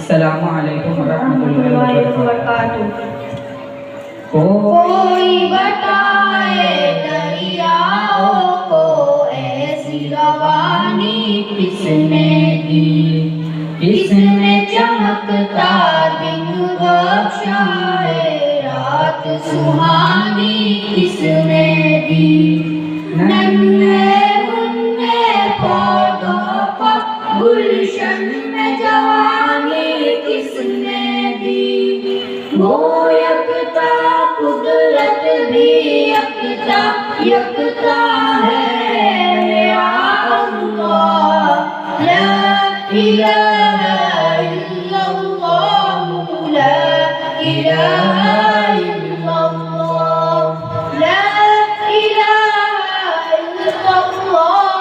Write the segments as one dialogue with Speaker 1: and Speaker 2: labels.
Speaker 1: السلام علیکم ورحمۃ اللہ وبرکاتہ۔
Speaker 2: کوئی بتائے دریاؤں کو ایسی روانی کس نے دی، کس نے چمکتا دن بخشا ہے، رات سہانی کس نے دی، ننھے منھے پودوں کو گلشن میں جوانی کس نے دی، وہ یکتا قدرت بھی یکتا یکتا ہے یا اللہ، لا الہ الا اللہ، لا الہ الا اللہ، لا الہ الا اللہ،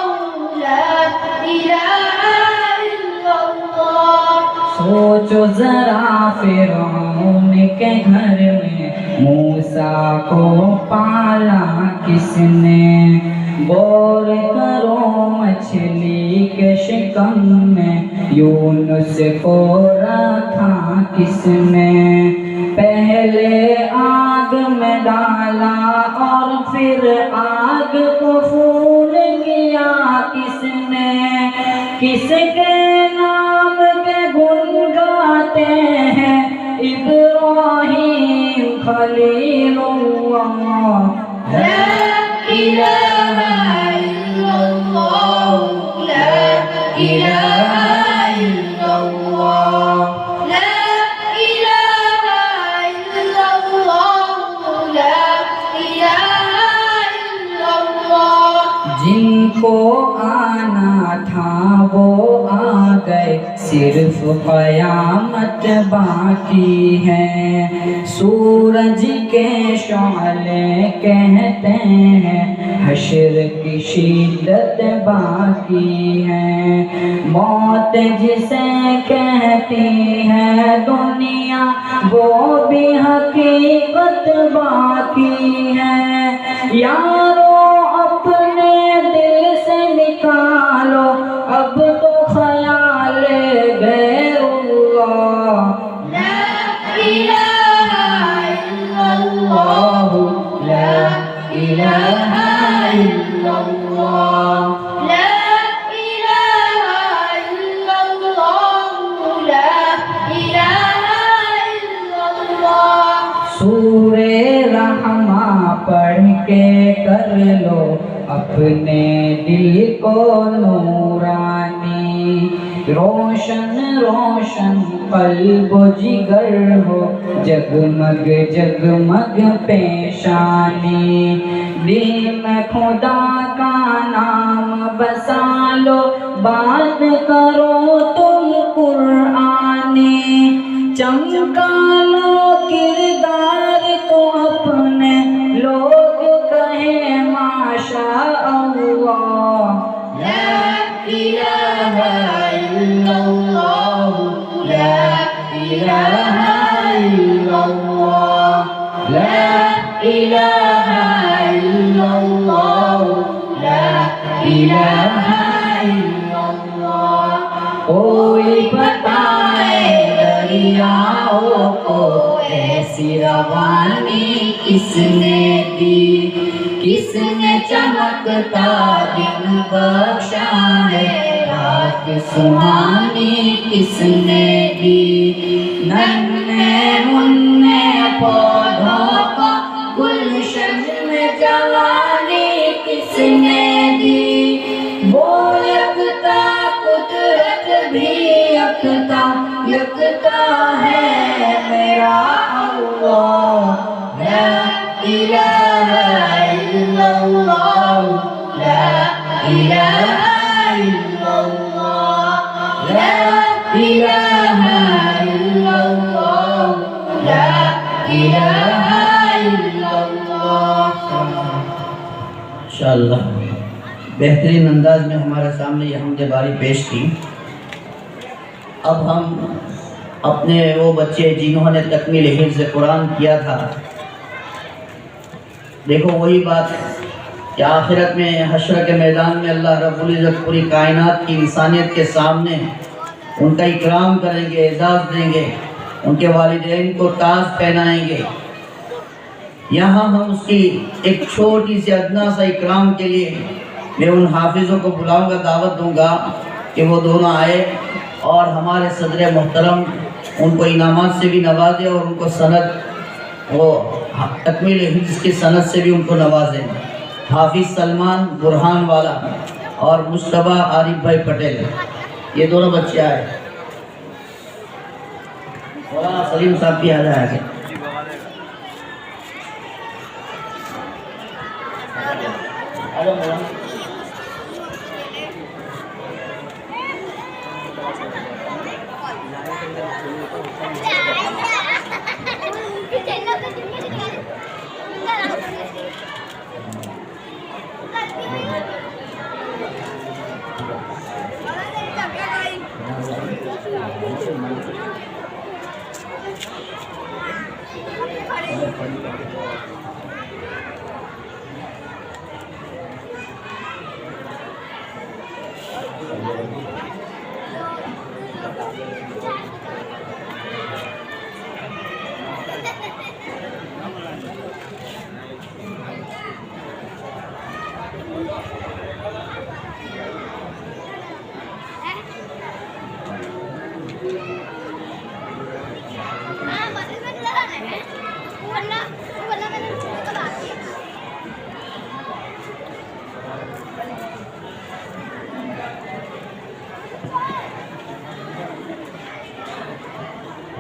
Speaker 2: لا الہ الا اللہ۔
Speaker 1: سوچو ذرا فرعون کے گھر میں موسیٰ کو پالا کس نے، غور کرو مچھلی کے شکم میں یونس کو رکھا کس نے، پہلے آگ میں ڈالا اور پھر آگ کو پھول کیا کس نے، کس کے نام کے گن گاتے ہیں ابراہیم خلیل اللہ،
Speaker 2: لا الہ الا اللہ، لا الہ الا اللہ، لا الہ الا اللہ، لا الہ الا اللہ۔
Speaker 1: جن کو آنا تھا وہ آ گئے، صرف قیامت باقی ہے، سورج کے شعلے کہتے ہیں حشر کی شدت باقی ہے، موت جسے کہتی ہے دنیا وہ بھی حقیقت باقی ہے، یارو اپنے دل سے نکالو اب تو خیال غیر اللہ،
Speaker 2: لا الہ الا اللہ، لا الہ الا اللہ، لا الہ الا اللہ، لا الہ الا اللہ۔
Speaker 1: سورہ رحمہ پڑھ کے کر لو اپنے دل کو نورانی، روشن روشن قلب و جگر ہو جگمگ جگمگ پیشانی، دل میں خدا کا نام بسا لو بات کرو تم قرآنی، چمکا لو کردار کو اپنے لوگ کہیں ماشاء اللہ،
Speaker 2: لا الہ الا اللہ، لا الہ الا اللہ، لا الہ الا اللہ، لا الہ الا اللہ۔
Speaker 1: کوئی بتائے دریاؤں کو ایسی روانی کس نے دی، کس نے چمکتا دن بخشا ہے، رات سہانی کس نے دی، ننھے منھے پودوں کو گلشن میں جوانی کس نے دی، وہ یکتا قدرت بھی یکتا یکتا ہے میرا اللہ، لا الہ الا اللہ، لا الہ الا اللہ، لا الہ الا اللہ، لا الہ الا اللہ۔
Speaker 3: انشاءاللہ بہترین انداز میں ہمارے سامنے یہ حمد باری پیش کی۔ اب ہم اپنے وہ بچے جنہوں نے تکمیل حفظ قرآن کیا تھا، دیکھو وہی بات کہ آخرت میں حشر کے میدان میں اللہ رب العزت پوری کائنات کی انسانیت کے سامنے ان کا اکرام کریں گے، اعزاز دیں گے، ان کے والدین کو تاج پہنائیں گے۔ یہاں ہم اس کی ایک چھوٹی سی ادنا سا اکرام کے لیے میں ان حافظوں کو بلاؤں گا، دعوت دوں گا کہ وہ دونوں آئے اور ہمارے صدر محترم ان کو انعامات سے بھی نوازے اور ان کو سند وہ تکمیل حفظ کی سند سے بھی ان کو نوازے۔ حافظ سلمان برہان والا اور مصطفیٰ عارف بھائی پٹیل، یہ دونوں بچے آئے۔ مولانا سلیم صاحب بھی آ جائے گے۔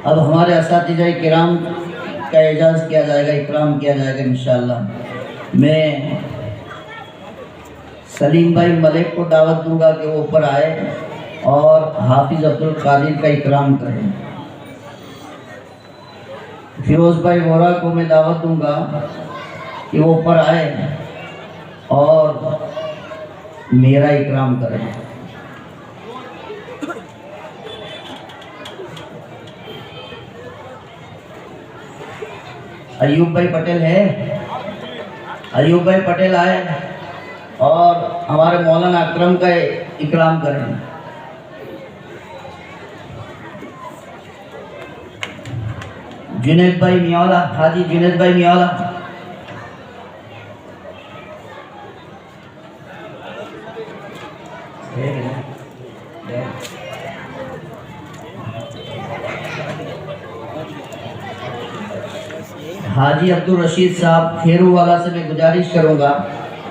Speaker 3: اب ہمارے اساتذہ کرام کا اعزاز کیا جائے گا، اکرام کیا جائے گا انشاءاللہ۔ میں سلیم بھائی ملک کو دعوت دوں گا کہ وہ اوپر آئے اور حافظ عبدالقادر کا اکرام کریں۔ فیروز بھائی وورا کو میں دعوت دوں گا کہ وہ اوپر آئے اور میرا اکرام کریں۔ ایوب بھائی پٹیل ہے، ایوب بھائی پٹیل آئے اور ہمارے مولانا اکرم کا اکرام کریں۔ جنید بھائی میاولا، حاجی جنید بھائی میاولا، حاجی عبدالرشید صاحب کھیرو والا سے میں گزارش کروں گا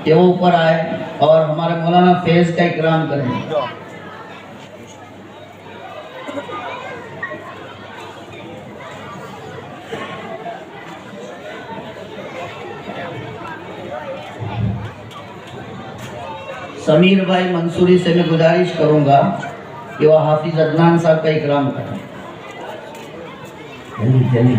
Speaker 3: کہ وہ اوپر آئے اور ہمارے مولانا فیض کا اکرام کریں۔ سمیر بھائی منصوری سے میں گزارش کروں گا کہ وہ حافظ عدنان صاحب کا اکرام کریں۔ جلدی جلدی۔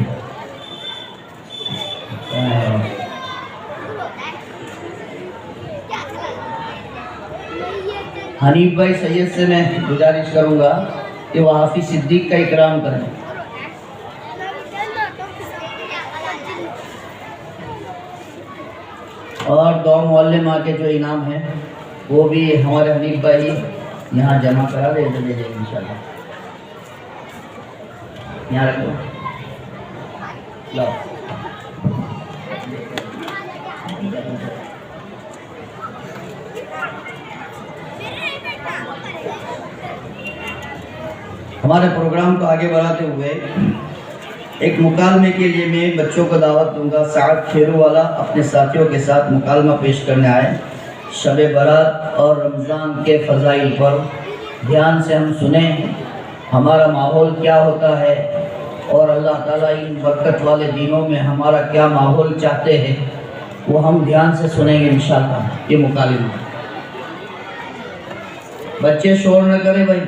Speaker 3: حنیف بھائی سید سے میں گزارش کروں گا کہ وہ حافظ صدیق کا اکرام کریں۔ اور دو معلمہ کے جو انعام ہیں وہ بھی ہمارے حنیف بھائی یہاں جمع کرا دے دیں انشاءاللہ۔ یہاں رکھو، لاؤ۔ ہمارے پروگرام کو آگے بڑھاتے ہوئے ایک مکالمے کے لیے میں بچوں کو دعوت دوں گا۔ سعد کھیرو والا اپنے ساتھیوں کے ساتھ مکالمہ پیش کرنے آئے۔ شب برات اور رمضان کے فضائل پر دھیان سے ہم سنیں، ہمارا ماحول کیا ہوتا ہے اور اللہ تعالیٰ ان برکت والے دنوں میں ہمارا کیا ماحول چاہتے ہیں، وہ ہم دھیان سے سنیں گے انشاءاللہ۔ یہ مکالمہ بچے شور نہ کریں بھائی۔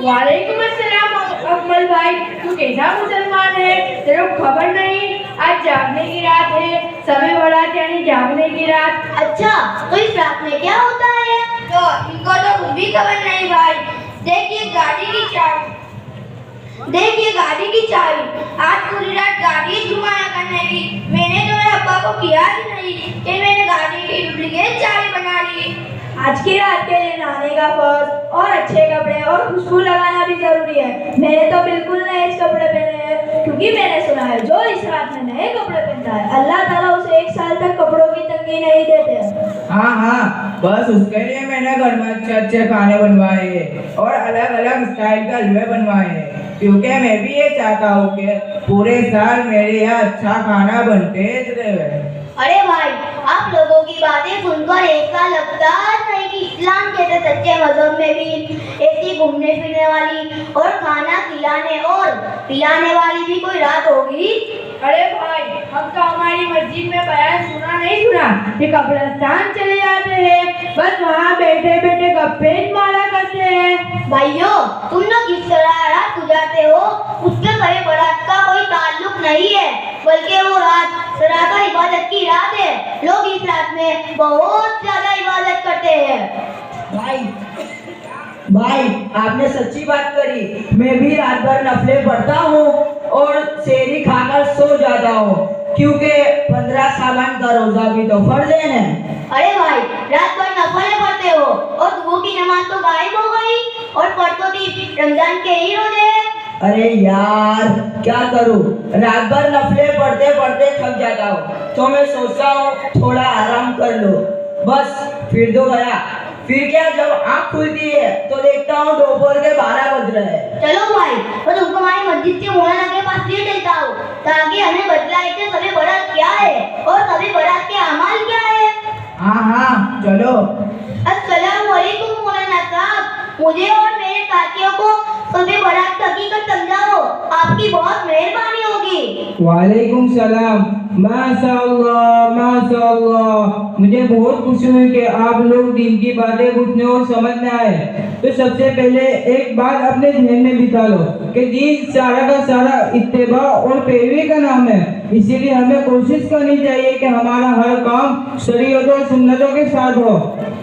Speaker 2: वालेकुम अस्सलाम अकमल भाई, तू कैसा मुसलमान है? तेरे को खबर नहीं आज जागने की रात है, सभी बारात यानी जागने की रात।
Speaker 4: अच्छा, तो इस रात में क्या होता है?
Speaker 2: तो इनको तो कुछ भी खबर नहीं भाई। देखिए गाड़ी की चाबी, आज पूरी रात गाड़ी घुमाया करने की। मैंने तो मेरे अब्बा को किया ही नहीं कि मैंने गाड़ी की डुप्लीकेट चाबी बना ली। आज की रात के लिए नहाने का फर्ज और अच्छे कपड़े और खुशबू लगाना भी जरूरी है। मैंने तो बिल्कुल नए कपड़े पहने हैं, क्योंकि मैंने सुना है जो इस रात में नए कपड़े पहनता है अल्लाह ताला उसे 1 साल तक कपड़ों की तंगी नहीं देते।
Speaker 5: हाँ, बस उसके लिए मैंने घर में अच्छे अच्छे खाने बनवाए हैं और अलग अलग स्टाइल के हलवे बनवाए हैं, क्योंकि मैं भी ये चाहता हूँ कि पूरे साल मेरे यहाँ अच्छा खाना बनते रहे।
Speaker 4: अरे भाई, आप लोगों की बातें सुनकर ऐसा लगता है कि इस्लाम के सच्चे मजहब में भी ऐसी घूमने फिरने वाली और खाना खिलाने और पिलाने वाली भी कोई रात होगी।
Speaker 2: अरे भाई, हम तो हमारी मस्जिद में बयान सुना कि कब्रिस्तान चले जाते हैं, बस वहाँ बैठे बैठे गप्पे मारा करते हैं।
Speaker 4: भाइयों, तुम लोग किस तरह रात गुजारते हो उसके सभी बारात का कोई ताल्लुक नहीं है, बल्कि वो रात सरासर इबादत की रात है। लोग इस रात में बहुत ज्यादा इबादत करते हैं।
Speaker 3: भाई आपने सच्ची बात करी। मैं भी रात भर नफले पढ़ता हूँ और सेहरी खाकर सो जाता हूँ, क्योंकि 15 सावन का रोजा भी तो फर्ज है।
Speaker 4: अरे भाई, रात भर नफले पढ़ते हो और सुबह की नमाज तो गायब हो गई और पढ़तो भी रमजान के ही रोजे हैं।
Speaker 3: अरे यार क्या करूँ, रात भर नफले पढ़ते पढ़ते थक जाता हूँ, तो मैं सोचता हूँ थोड़ा आराम कर लो, बस फिर तो गया। फिर क्या, जब आँख खुलती है तो देखता हूँ दोपहर के 12 बज रहे हैं।
Speaker 4: चलो भाई, तो तुमको हमारी मस्जिद के मौलाना के पास ले देता हूँ, ताकि हमें बतलाए कि सभी बारात क्या है और सभी बारात के अमाल क्या है।
Speaker 5: हाँ, चलो।
Speaker 4: अस्सलाम वालेकुम मौलाना साहब, मुझे और मेरे साथियों को सभी बारात की हकीकत समझाओ, आपकी बहुत मेहरबानी होगी।
Speaker 5: वालेकुम सलाम। माशाअल्लाह, माशाअल्लाह, मुझे बहुत खुशी हुई कि आप लोग दिन की बातें पूछने और समझने आए। तो सबसे पहले एक बात अपने ध्यान में बिठा लो कि दीन सारा का सारा इत्तेबा और पैरवी का नाम है, इसीलिए हमें कोशिश करनी चाहिए कि हमारा हर काम शरीयत और सुन्नतों के साथ हो।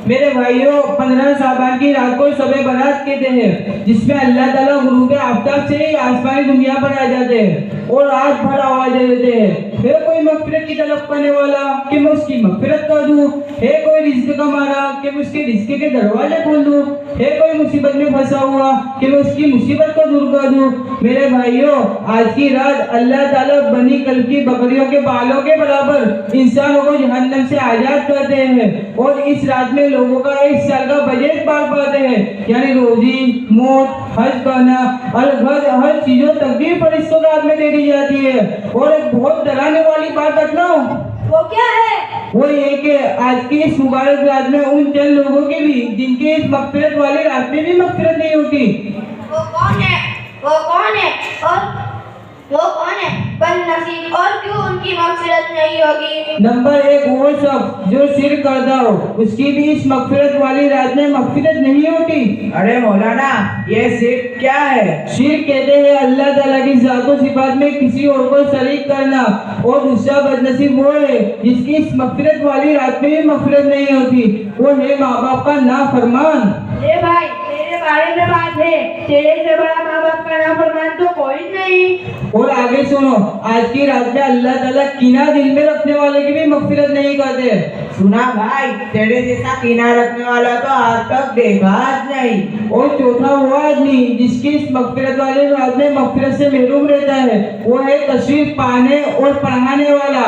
Speaker 5: मेरे भाइयों, 15 साबान की रात को शब बारात कहते हैं, जिसमें अल्लाह ताला गुरूब आफताब से ही आसमानी दुनिया पर आ जाते हैं और रात भर आवाजें देते हैं, है कोई मगफिरत की तलब करने वाला कि मैं उसकी मगफिरत कर दूं, है कोई रिज्क का मारा कि मैं उसके रिज्क के दरवाजे खोल दूं, है कोई मुसीबत में फंसा हुआ कि मैं उसकी मुसीबत को दूर कर दूं। मेरे भाइयों, आज की रात अल्लाह ताला बनी कल की बकरियों के बालों के बराबर इंसानों को जहन्नम से आजाद करते हैं और इस रात में लोगों का 1 साल का बजट पार पाते हैं, यानी रोजी, मौत, हज करना, अलग हर चीजों तक भी फरिश्तों रात में दे दी जाती है। और एक बहुत डराने वाली बात बतलाऊं,
Speaker 2: वो क्या है?
Speaker 5: वो ये कि आज की इस मुबारक रात में उन चंद लोगों के भी जिनकी इस मगफिरत वाली रात में भी मगफिरत नहीं होती।
Speaker 2: वो कौन है? और वो कौन है बदनसीब, और क्यों उनकी मगफिरत नहीं होगी?
Speaker 5: नंबर 1 वो शख्स जो शिर्क करता हो, उसकी भी इस मगफिरत वाली रात में मगफिरत नहीं होती। अरे मौलाना, ये शिर्क क्या है? शिर्क कहते हैं अल्लाह ताला की ज़ात व सिफात में किसी और को शरीक करना, और दूसरा बदनसीब वो है जिसकी इस मगफिरत वाली रात में भी मगफिरत नहीं होती, वो है माँ बाप का नाफरमान।
Speaker 2: ए भाई, तेरे बारे में बात है, तेरे से बड़ा माँ बाप का नाफरमान तो कोई नहीं।
Speaker 5: और आगे सुनो, आज की रात में अल्लाह ताला कीना दिल में रखने वाले की भी मगफिरत नहीं करते। सुना भाई, तेरे जैसा कीना रखने वाला तो आज तक देखा नहीं। और चौथा वो आदमी जिसकी इस मगफिरत वाले रात में मगफिरत से महरूम रहता है, वो है तशरीफ पाने और पढ़ाने वाला।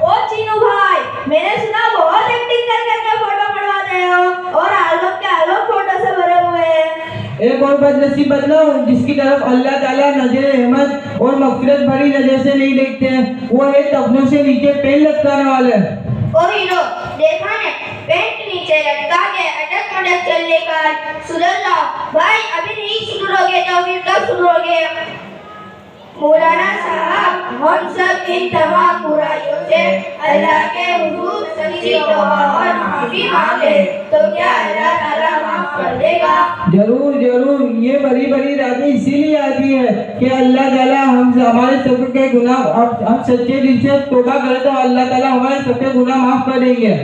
Speaker 2: ओ चीनू भाई, मैंने सुना बहुत एक्टिंग करके फोटो पढ़वाते हो और आलोक के आलोक फोटो से भरे हुए हैं।
Speaker 5: एक और बदनसीब बदलाव जिसकी तरफ अल्लाह ताला नजर रहमत और मगफिरत भरी नजर से नहीं देखते हैं, वो है तखनों से नीचे पेन लटकाने वाले।
Speaker 2: ओ हीरो, देखा ने पेंट नीचे लटका के अटक मटक चलने का सुधर जाओ भाई, अभी नहीं सुधरोगे तो फिर कब सुधरोगे? मौलाना साहब, हम सब इन तमाम बुराइयों से अल्लाह के हुजूर सच्ची तौबा और माफी मांगे तो क्या अल्लाह ताला माफ कर देगा?
Speaker 5: जरूर जरूर, ये बड़ी बड़ी रातें इसीलिए आती है कि अल्लाह ताला हमारे सबके गुनाह, हम सच्चे दिल से तौबा करें तो अल्लाह ताला हमारे सबके गुनाह माफ कर देंगे।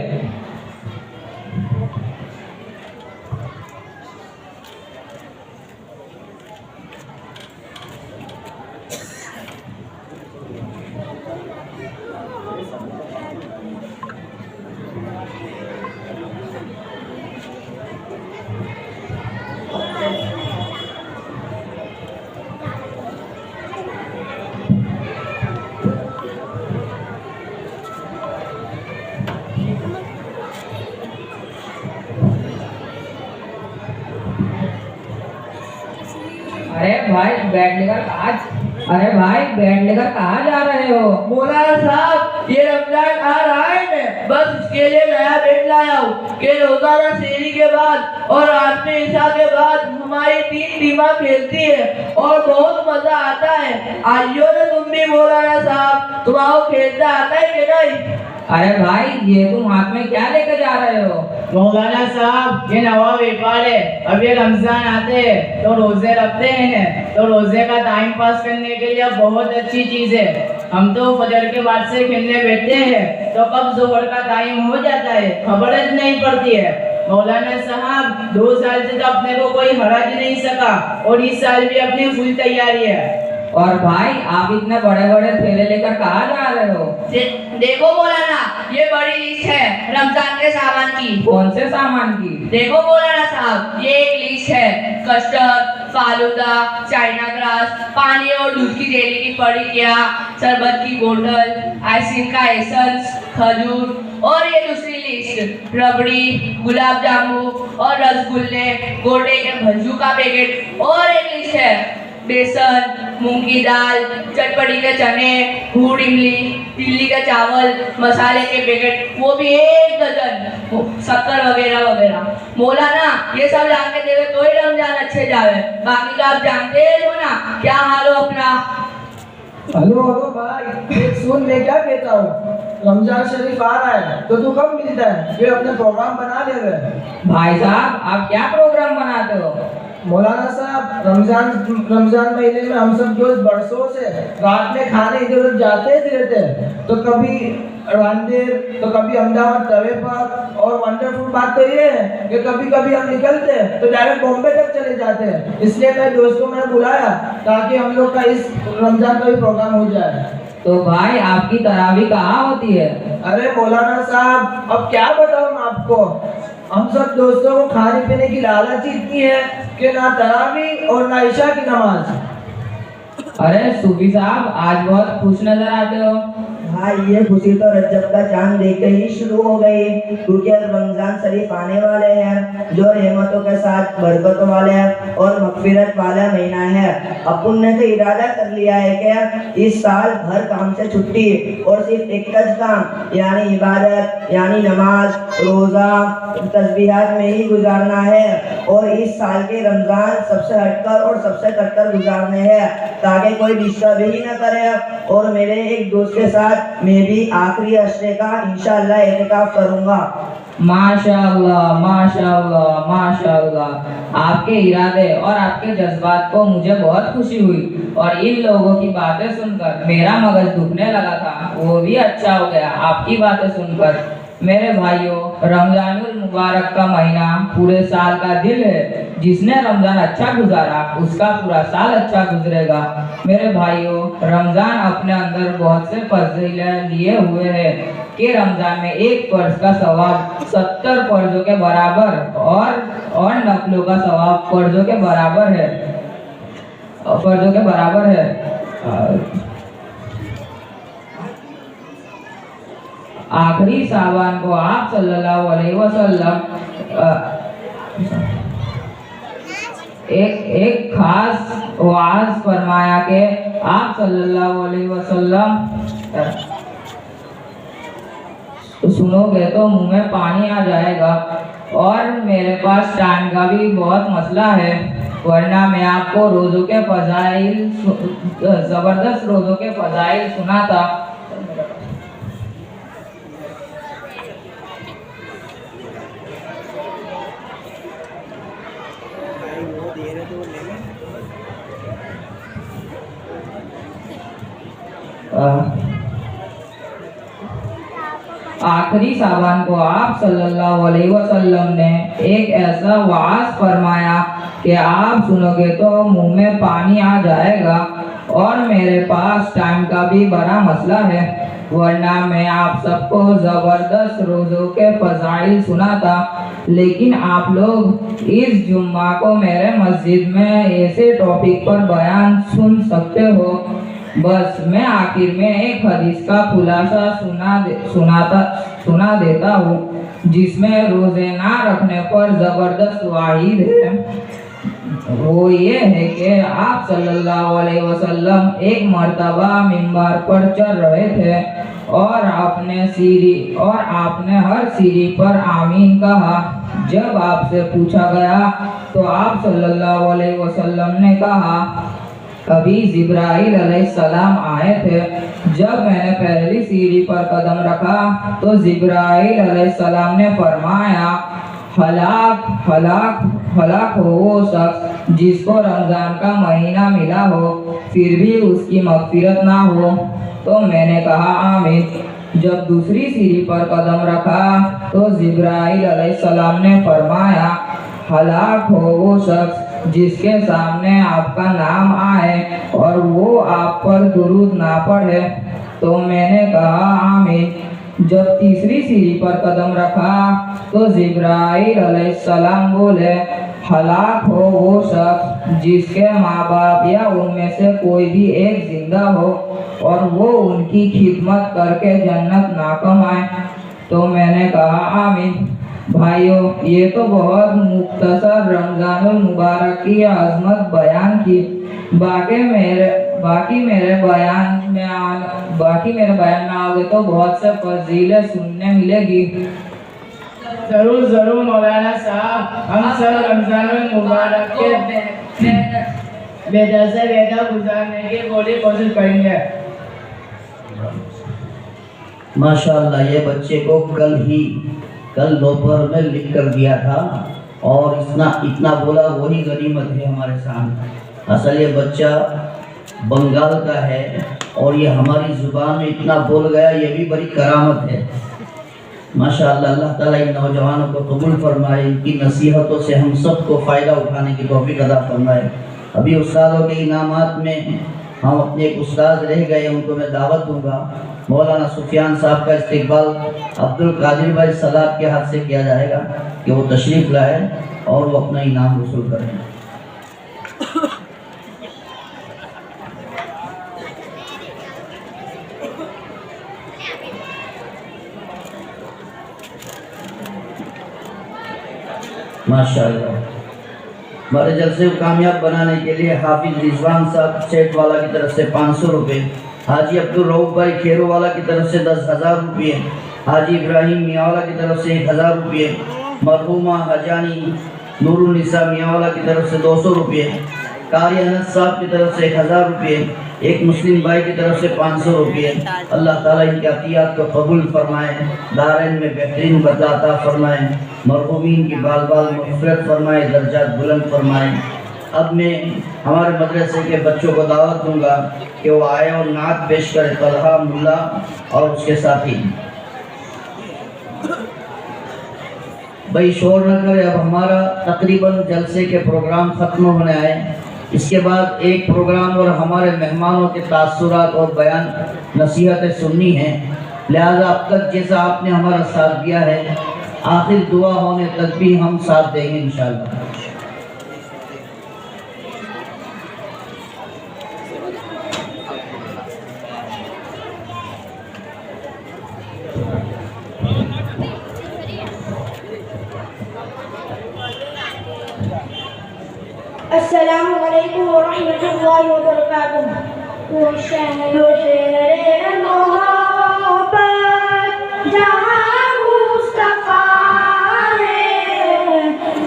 Speaker 1: अरे भाई बैग लेकर कहाँ जा रहे हो?
Speaker 6: मौलाना साहब, ये रमजान आ रहा है न, बस इसके लिए नया बैग लाया हूँ कि रोजाना सेहरी के बाद और रात में ईशा के बाद हमारी 3 टीमें खेलती है और बहुत मजा आता है। आइयो ना तुम भी मौलाना साहब, तुम्हारा खेलता आता है कि नहीं?
Speaker 1: अरे भाई, ये तुम हाथ में क्या लेकर जा रहे हो?
Speaker 6: मौलाना साहब, ये नवा व्यापार है। अब ये रमजान आते हैं तो रोजे रखते हैं, तो रोजे का टाइम पास करने के लिए बहुत अच्छी चीज है। हम तो फजर के बाद से खेलने बैठते हैं तो कब जोहर का टाइम हो जाता है खबर नहीं पड़ती है। मौलाना साहब, 2 साल से तो अपने को कोई हरा ही नहीं सका और इस साल भी अपनी फुल तैयारी है।
Speaker 1: और भाई, आप इतने बड़े बड़े थैले लेकर कहाँ जा रहे हो?
Speaker 6: देखो मौलाना, ये बड़ी लिस्ट है रमजान के सामान की।
Speaker 1: कौन से सामान की?
Speaker 6: देखो मौलाना साहब, ये एक लिस्ट है। कस्टर्ड, फालूदा, चाइना ग्रास, पानी और दूध की जेली की पड़िकियाँ, शरबत की बोतल, आइसक्रीम का एसेंस, खजूर और ये दूसरी लिस्ट रबड़ी, गुलाब जामुन और रसगुल्ले, गोटे के भज्जू का पैकेट। और एक लिस्ट है बेसन, मूंग की दाल, चटपटी के चने, गुड़ इमली, दिल्ली के चावल, मसाले के पैकेट, वो भी 1 दर्जन, शक्कर वगैरह वगैरह। मौलाना, ये सब ला के देवे तो ही रमजान अच्छे जावे, बाकी तो आप जानते हो ना क्या हाल हो अपना।
Speaker 7: हेलो भाई, एक सुन, मैं क्या कहता हूँ, रमजान शरीफ आ रहा है तो तू कब मिलता है? ये अपने प्रोग्राम बना ले रहे।
Speaker 1: भाई साहब, आप क्या प्रोग्राम बनाते हो?
Speaker 7: मौलाना साहब, रमजान महीने में हम सब जो बरसों से रात में खाने इधर उधर जाते रहते हैं, तो कभी रांदेर तो कभी अहमदाबाद तवे पर, और वंडरफुल बात तो ये है कि कभी कभी हम निकलते हैं तो डायरेक्ट बॉम्बे तक चले जाते हैं। इसलिए मेरे दोस्तों मैंने बुलाया ताकि हम लोग का इस रमजान का भी प्रोग्राम हो जाए।
Speaker 1: तो भाई, आपकी तरावी कहाँ होती है?
Speaker 7: अरे मौलाना साहब, अब क्या बताऊं मैं आपको, हम सब दोस्तों को खाने पीने की लालच इतनी है कि ना तरावी और ना इशा की नमाज।
Speaker 1: अरे सूफी साहब, आज बहुत खुश नजर आते हो।
Speaker 8: भाई, ये खुशी तो रजब का चांद देखते ही शुरू हो गई, क्योंकि रमजान शरीफ आने वाले हैं जो रहमतों के साथ बरकतों वाले हैं और मगफिरत वाला महीना है। अपन ने तो इरादा कर लिया है कि इस साल हर काम से छुट्टी और सिर्फ एक काम यानी इबादत यानी नमाज, रोज़ा, तस्बीहात में ही गुजारना है। और इस साल के रमजान सबसे हटकर और सबसे कटकर गुजारने हैं ताकि कोई डिस्टर्ब ही न करे। और मेरे एक दोस्त के साथ मैं भी आखिरी अशरे का इंशाअल्लाह एहतिकाफ करूंगा।
Speaker 1: माशाअल्लाह, माशाअल्लाह, माशाअल्लाह। आपके इरादे और आपके जज्बात को मुझे बहुत खुशी हुई और इन लोगों की बातें सुनकर मेरा मगज दुखने लगा था, वो भी अच्छा हो गया आपकी बातें सुनकर। मेरे भाइयों, रमजानुल मुबारक का महीना पूरे साल का दिल है। जिसने रमजान अच्छा गुजारा उसका पूरा साल अच्छा गुजरेगा। मेरे भाइयों, रमजान अपने अंदर बहुत से फजीलत लिए हुए है कि रमजान में एक फर्ज का सवाब 70 फर्जों के बराबर और नफलों का सवाब फर्जों के बराबर है। आखिरी सावन को आप सल्लल्लाहु अलैहि वसल्लम एक खास वाज फरमाया कि आप सल्लल्लाहु अलैहि वसल्लम सुनोगे तो मुंह में पानी आ जाएगा। और मेरे पास टाइम का भी बहुत मसला है वरना मैं आपको रोज़ों के फजाइल ज़बरदस्त रोज़ों के फजाइल सुनाता। आखिरी साबान को आप सल्लल्लाहु अलैहि वसल्लम ने एक ऐसा वाज फरमाया कि आप सुनोगे तो मुंह में पानी आ जाएगा, और मेरे पास टाइम का भी बड़ा मसला है, वरना मैं आप सबको ज़बरदस्त रोज़ों के फजाइल सुनाता। लेकिन आप लोग इस जुम्मा को मेरे मस्जिद में ऐसे टॉपिक पर बयान सुन सकते हो। बस मैं आखिर में एक हदीस का खुलासा सुना देता हूँ, जिसमें रोज़े ना रखने पर ज़बरदस्त वाइद है। वो ये है कि आप सल्लल्लाहु अलैहि वसल्लम एक मर्तबा मिंबर पर चढ़ रहे थे और आपने हर सीढ़ी पर आमीन कहा। जब आपसे पूछा गया तो आप सल्लल्लाहु अलैहि वसल्लम ने कहा, अभी जिब्राइल अलैहिस्सलाम आए थे। जब मैंने पहली सीढ़ी पर कदम रखा तो जिब्राइल अलैहिस्सलाम ने फरमाया, हलाक हो वो शख्स जिसको रमज़ान का महीना मिला हो फिर भी उसकी मग़फ़िरत ना हो। तो मैंने कहा आमीन। जब दूसरी सीढ़ी पर कदम रखा तो जिब्राइल अलैहिस्सलाम ने फरमाया, हलाक हो वो शख्स जिसके सामने आपका नाम आए और वो आप पर दुरूद ना पढ़े। तो मैंने कहा आमीन। जब तीसरी सीढ़ी पर कदम रखा तो जिब्राइल अलैहिस्सलाम बोले, हलाक हो वो शख्स जिसके माँ बाप या उनमें से कोई भी एक जिंदा हो और वो उनकी खिदमत करके जन्नत ना कमाए। तो मैंने कहा आमीन। भाइयों, ये तो बहुत मुख्तसर रमज़ानुल मुबारक की अज़मत बयान की। बाकी मेरे बयान में आओगे तो बहुत से फजीलें सुनने मिलेगी।
Speaker 5: जरूर जरूर मौलाना साहब, हम सब रमज़ानुल मुबारक के बेहतर से बेहतर गुजारने की पूरी कोशिश करेंगे।
Speaker 3: माशाअल्लाह, ये बच्चे को कल दोपहर में लिख कर दिया था और इतना बोला, वही गनीमत है हमारे सामने। असल ये बच्चा बंगाल का है और ये हमारी ज़ुबान में इतना बोल गया, ये भी बड़ी करामत है। माशाअल्लाह, अल्लाह ताला इन नौजवानों को कबूल फरमाए, इनकी नसीहतों से हम सबको फ़ायदा उठाने की तौफीक अता फरमाए। अभी उस्तादों के इनामात में हम अपने एक उस्ताद रह गए, उनको मैं दावत दूंगा। मौलाना सुफियान साहब का इस्तिकबाल अब्दुल कादिर भाई सलाब के हाथ से किया जाएगा कि वो तशरीफ़ लाए और वो अपना इनाम वसूल करें। माशाअल्लाह, हमारे जलसे को कामयाब बनाने के लिए हाफिज रिजवान साहब सेठ वाला की तरफ से 500 रुपये, हाजी अब्दुल रऊफ भाई खेरो वाला की तरफ से 10,000 रुपये, हाजी इब्राहिम मियाँवाला की तरफ से 1,000 रुपये, मरहूमा हजानी नूरुन्निसा मियाँवाला की तरफ से 200 रुपये, कारी अनस साहब की तरफ से 1,000 रुपये, एक मुस्लिम भाई की तरफ से 500 रुपये। अल्लाह ताला इनके अतियात को कबूल फरमाए, दारैन में बेहतरीन बदला अता फरमाए, मरहूमीन की बाल बाल मग़फ़िरत फरमाए, दर्जात बुलंद फरमाए। अब मैं हमारे मदरसे के बच्चों को दावत दूंगा कि वो आए और नात पेश करें, तलहा मुल्ला और उसके साथी। भाई शोर न करे, अब हमारा तकरीबन जलसे के प्रोग्राम ख़त्म होने आए। इसके बाद एक प्रोग्राम और हमारे मेहमानों के तासुरात और बयान नसीहतें सुननी हैं। लिहाजा अब तक जैसा आपने हमारा साथ दिया है, आखिर दुआ होने तक भी हम साथ देंगे इंशाअल्लाह।
Speaker 2: अस्सलामु अलैकुम व रहमतुल्लाहि व बरकातुहू। वो शहर मोहब्बत जहाँ मुस्तफ़ा है,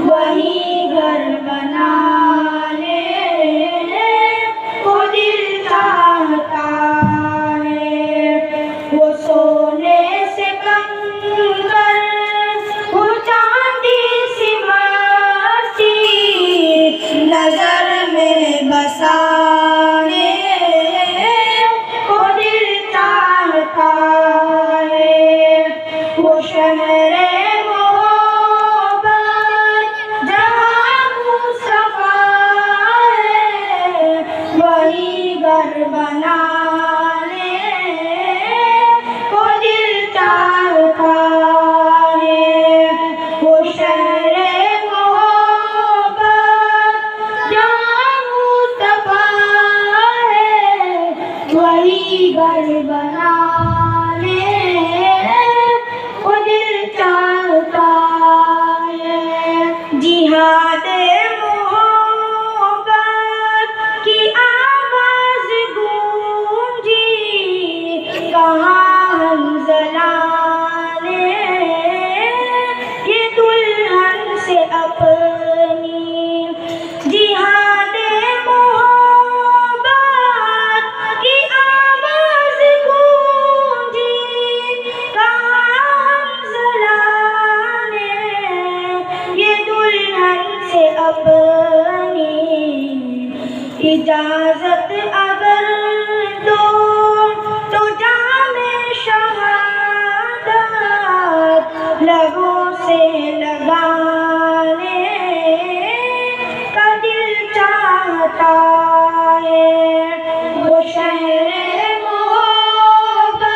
Speaker 2: वही घर बना वही घर बनाने को दिल चाहता है। जिहाद मोहब्बत की आवाज गूंजी कहाँ हम जलाने ये दुल्हन से अपनी। जिहाद मोहब्बत की आवाज गूंजी कहाँ हम जलाने ये दुल्हन से अपनी। इजाजत अगर दो तो जामे शहादत लबों से लगाने का दिल चाहता है। वो शहर मोहब्बत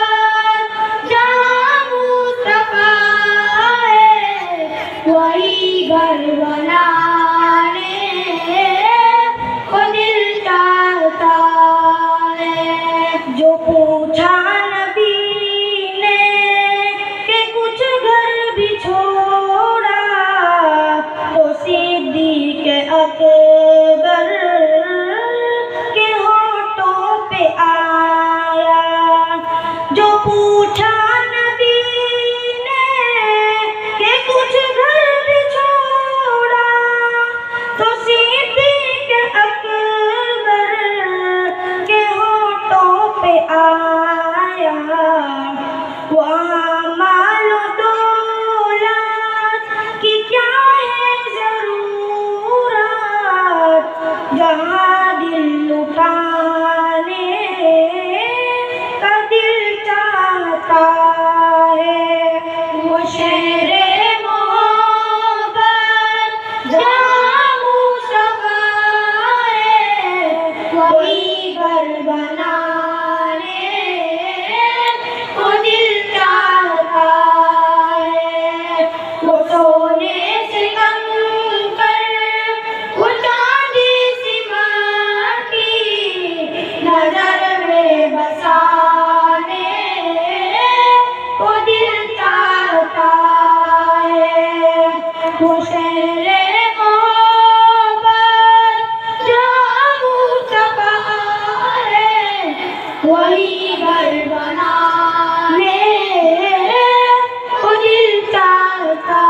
Speaker 2: जहाँ मुस्तफा है वही घर बनाने को दिल चाहता है। जो पूछा नबी ने कि कुछ घर भी छोड़ा तो सिद्दीक़ अकबर के होठों पे आया। जो पूछा नबी ने कि कुछ घर भी छोड़ा तो सिद्दीक़ अकबर के होठों पे आया। वहाँ मालो दौलत की क्या है ज़रूरत जहाँ दिल लुटाने का दिल चाहता है। वो शहर मोहब्बत जहाँ मुस्तफा है वही घर बनाने को दिल चाहता है। वो सोने से कंकर वो चांदी सी माटी नजर में बसाने को दिल चाहता है। वो शहर मोहब्बत जहाँ मुस्तफा है वही घर बनाने को दिल चाहता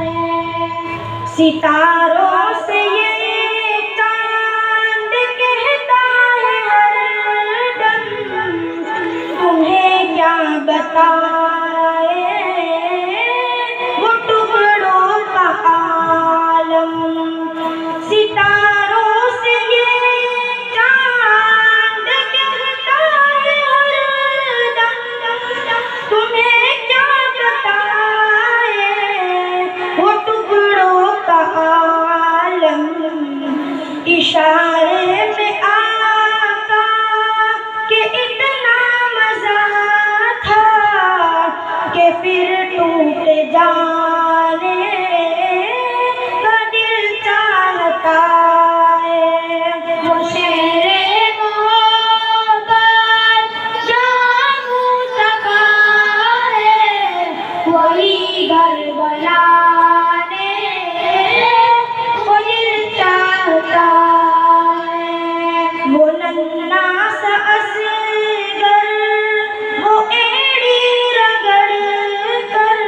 Speaker 2: है। सितारों से ये चांद कहता है हरदम तुम्हें क्या बताए वो टुकड़ों का आलम। सितारों से ये चांद कहता है हरदम तुम्हें क्या बताए वो टुकड़ों का आलम। इशारे में आका के इतना मजा था कि फिर टूट जाने का दिल चाहता है। वो शहर मोहब्बत जहाँ मुस्तफा है वही घर बनाने को दिल चाहता है। वो नन्ना सा असगर वो एड़ी रगड़ कर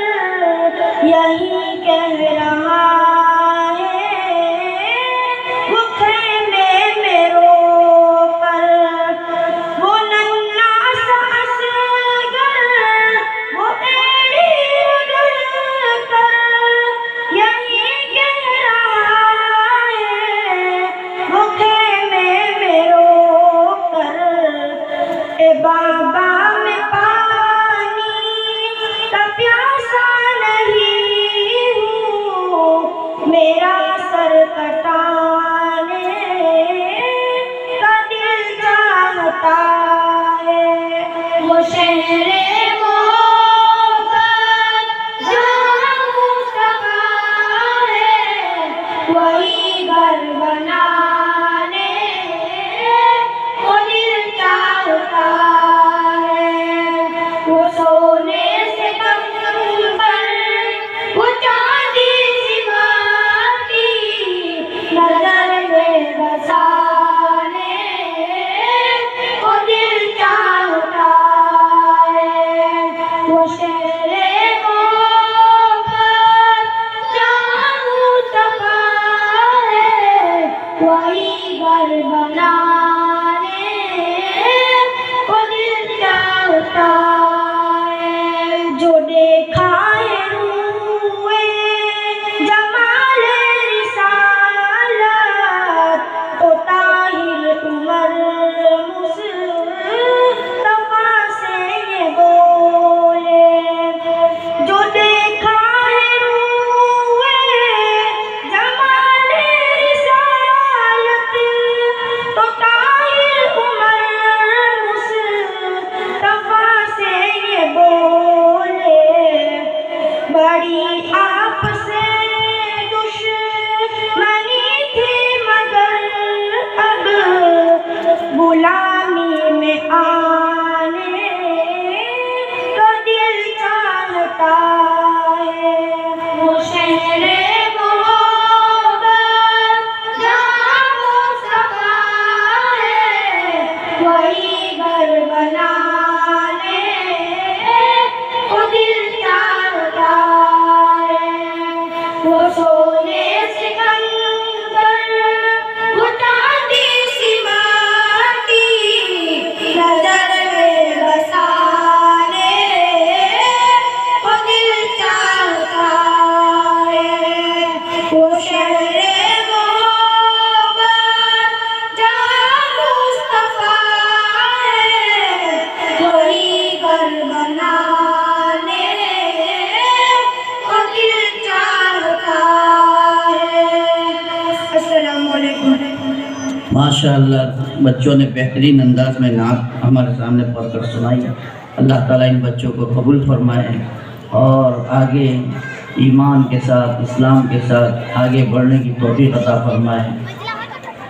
Speaker 2: यही कह रहा है वो खेमे में रो कर। वो नन्ना सा असगर वो एड़ी रगड़ कर यही कह रहा है वो खेमे में रो कर। ए बाबा मैं पानी का प्यासा नहीं हूँ मेरा सर कटाने का दिल चाहता है। वो शहर मोहब्बत जहाँ मुस्तफा है वही घर बनाने को दिल चाहता
Speaker 3: माशाअल्लाह बच्चों ने बेहतरीन अंदाज में नात हमारे सामने पढ़कर सुनाई। अल्लाह ताला इन बच्चों को कबूल फरमाए और आगे ईमान के साथ, इस्लाम के साथ आगे बढ़ने की तौफीक अता फरमाए।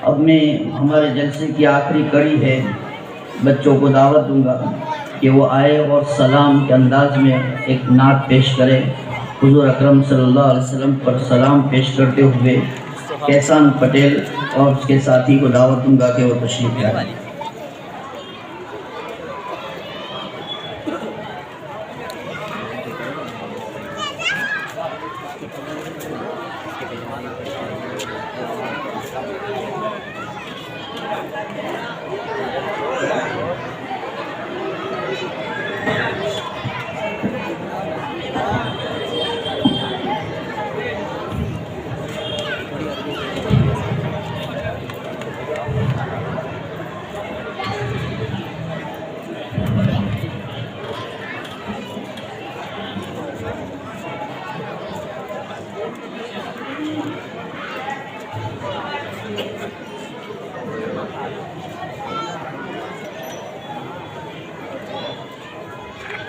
Speaker 3: अब मैं हमारे जलसे की आखिरी कड़ी है, बच्चों को दावत दूंगा कि वो आए और सलाम के अंदाज में एक नात पेश करें। हुज़ूर अकरम सल्लल्लाहु अलैहि वसल्लम पर सलाम पेश करते हुए कैसान पटेल और उसके साथी को दावत दूंगा कि वो तशरीफ़ लाएं।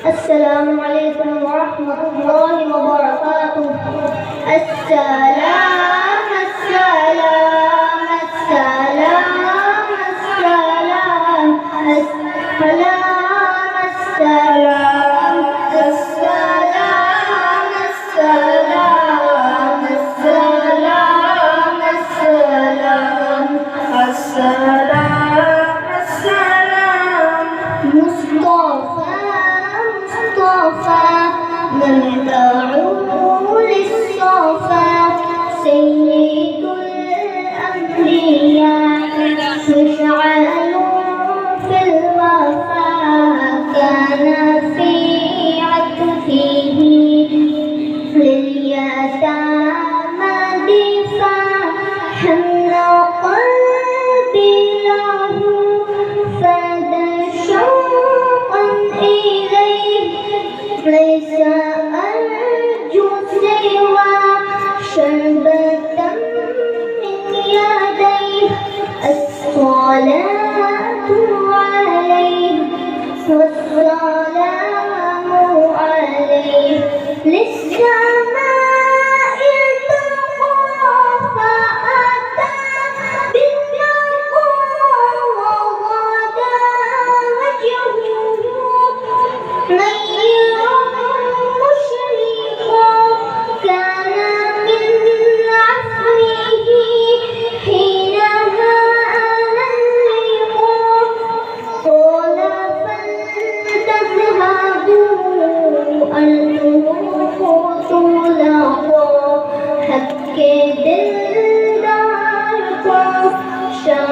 Speaker 4: السلام علیکم ورحمۃ اللہ وبرکاتہ۔ السلام السلام السلام السلام السلام السلام السلام السلام السلام السلام السلام السلام مصطفى منبع للصفا سيد الأنبياء مشعل في الوفا كان في عطفه لليتامى دفاعا قلبي له فاد شوقا إليه ليس أرجو سوى شربة من يديه الصلاة عليه والسلام عليه للسماء ارتقى فأتى بالنقى وغدا وجهه نير مشرقا كان من عفوه حينها أنلقا قال فلتذهبوا أنتم طلقا حق دلدار کو شاہ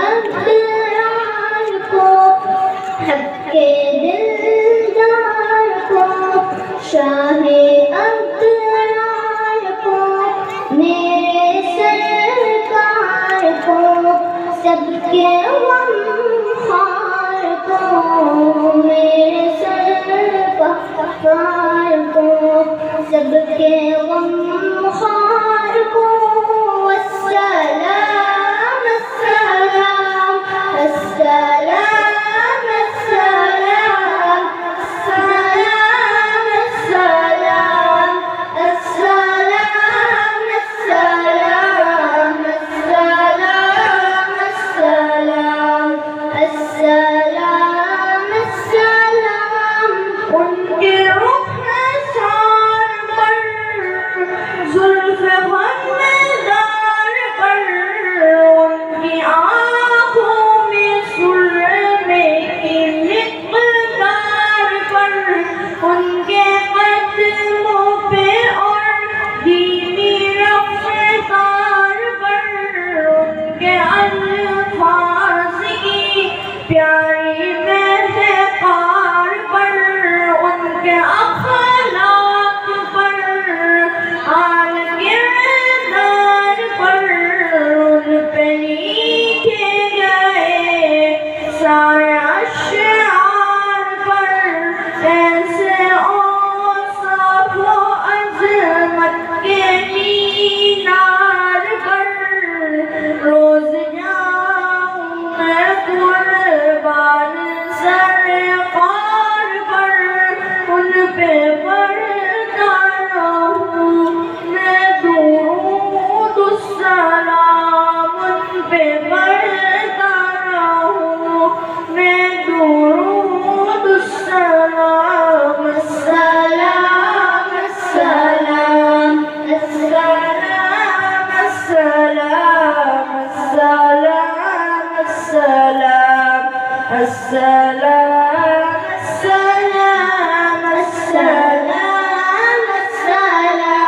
Speaker 4: ابرار کو حق دلدار کو شاہ ابرار کو میرے سرکار کو سب کے غمخوار کو میرے سرکار کو سب کے غمخوار کو السلام السلام السلام السلام السلام السلام السلام السلام السلام السلام
Speaker 2: السلام السلام السلام السلام السلام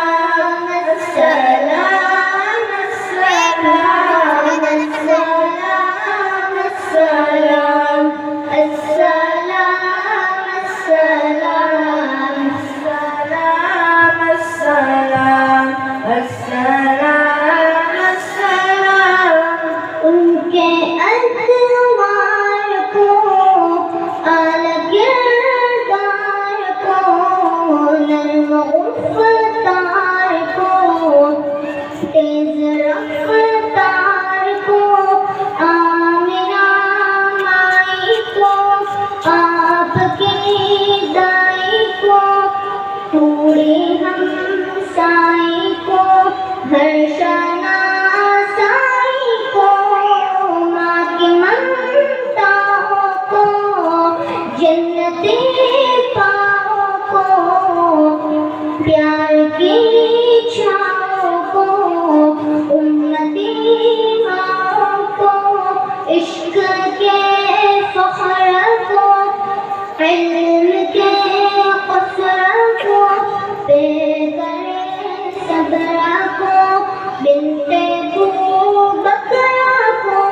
Speaker 2: السلام السلام السلام السلام السلام السلام
Speaker 4: उनके अदवार को आला किरदार को नर्म उफ़्तार को तेज रफ़्तार को आमिना माई को आपकी दाई को पूरी हमसाई को हर शनासाई को माँ की ममताओं को जन्नती पाओ को प्यार की छाओं को उम्मती माओ को इश्क के फ़ख्र को इल्म के क़स्र को पे करे सब्र को बिन्ते बकरा को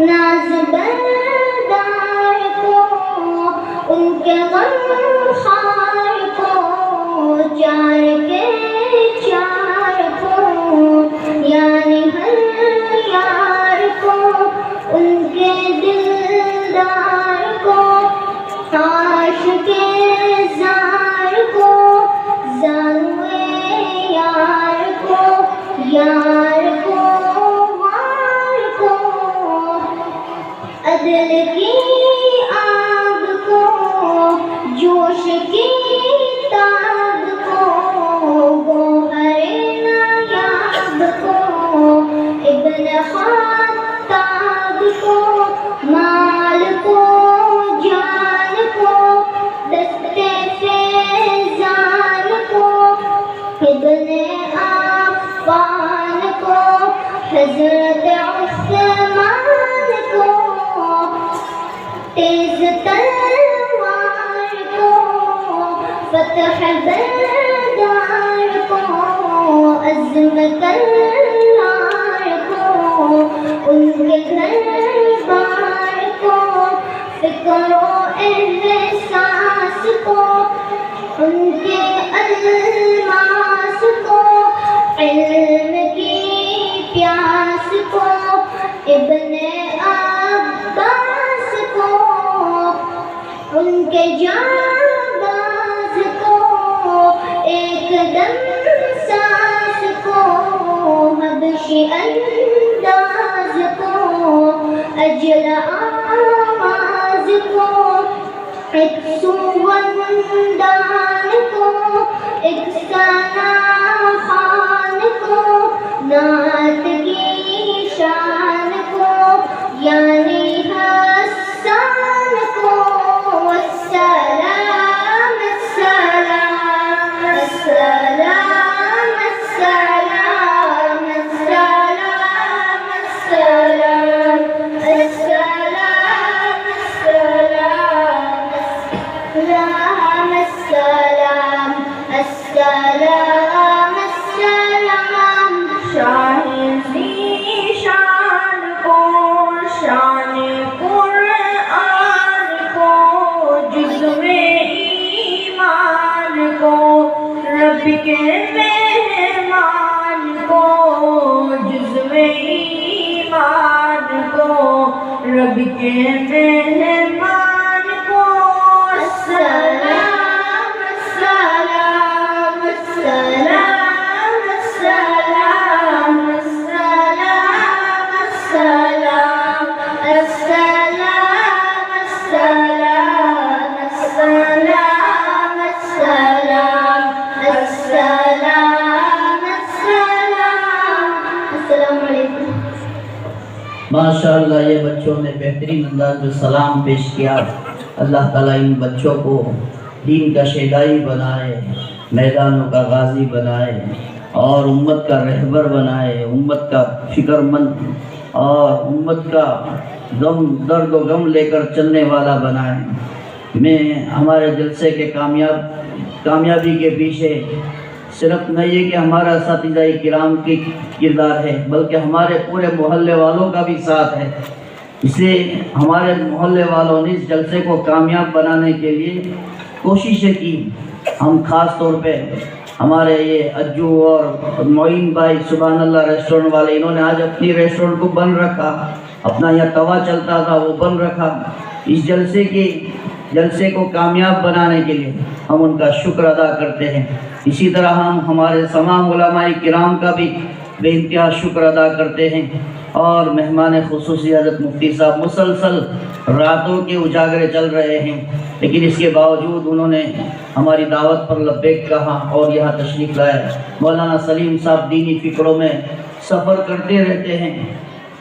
Speaker 4: नाज बरदार को उनके गमखार को चार के चार को यानी हर यार को उनके दिलदार को आशिक़े ज़ार को ज़ानुए यार को यार को वार को अदल की आग को जोश की ताब को गोहरे नायाब को इब्न खात्ताब को माल को जान को दस्ते फैज़ान को इब्न अफ़्फ़ान को हज़रत उस्मान को तेज तलवार को फ़तह बरदार को अज़्म तल्लार को उनके घर बार को फ़िक्र एहसास को उनके अल्मास को इल्म की प्यास को इब्ने अब्बास को उनके जाबाज को एकदम सास को हबशी अंदाज को अजल आवाज को एक सुवंदान को एक सना खान को नात की शान को यानी हसन को अस्सलाम अस्सलाम अस्सलाम अस्सलाम अस्सलाम अस्सलाम अस्सलाम अस्सलाम अस्सलाम अस्सलाम शान को शान कुरान को जुज़्वे ईमान को रब के मेहमान को जुज़्वे ईमान को रब के मेहमान को अस्सलाम अस्सलाम अस्सलाम अस्सलाम अस्सलाम अस्सलाम अस्सलाम अस्सलाम अस्सलाम अस्सलाम अस्सलाम अस्सलाम वालेकुम।
Speaker 3: माशाअल्लाह, ये बच्चों ने बेहतरीन अंदाज में सलाम पेश किया। अल्लाह ताला इन बच्चों को दीन का शहदाई बनाए, मैदानों का गाजी बनाए और उम्मत का रहबर बनाए, उम्मत का फिक्रमंद और उम्मत का दर्द व गम लेकर चलने वाला बनाए। मैं हमारे जलसे के कामयाबी के पीछे सिर्फ नहीं है कि हमारा असातिज़ा किराम की किरदार है, बल्कि हमारे पूरे मोहल्ले वालों का भी साथ है। इसलिए हमारे मोहल्ले वालों ने इस जलसे को कामयाब बनाने के लिए कोशिशें की। हम ख़ास तौर पे हमारे ये अज्जू और मोइन भाई सुभान अल्लाह रेस्टोरेंट वाले, इन्होंने आज अपनी रेस्टोरेंट को बंद रखा, अपना यहाँ तवा चलता था वो बंद रखा। इस जलसे को कामयाब बनाने के लिए हम उनका शुक्र अदा करते हैं। इसी तरह हम हमारे तमाम उलमाए किराम का भी बेइंतहा शुक्र अदा करते हैं। और मेहमान खुसूसी हज़रत मुफ्ती साहब मुसलसल रातों के उजागरे चल रहे हैं, लेकिन इसके बावजूद उन्होंने हमारी दावत पर लब्बैक कहा और यहाँ तशरीफ़ लाए। मौलाना सलीम साहब दीनी फ़िक्रों में सफ़र करते रहते हैं,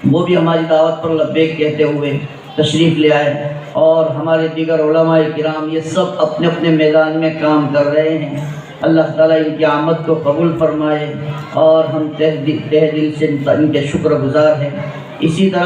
Speaker 3: वो भी हमारी दावत पर लब्बैक कहते हुए तशरीफ़ ले आए। और हमारे दीगर उलमाए किराम ये सब अपने अपने मैदान में काम कर रहे हैं। अल्लाह ताला इनकी आमद को कबूल फरमाए और हम तहे दिल से इनके शुक्रगुजार हैं। इसी तरह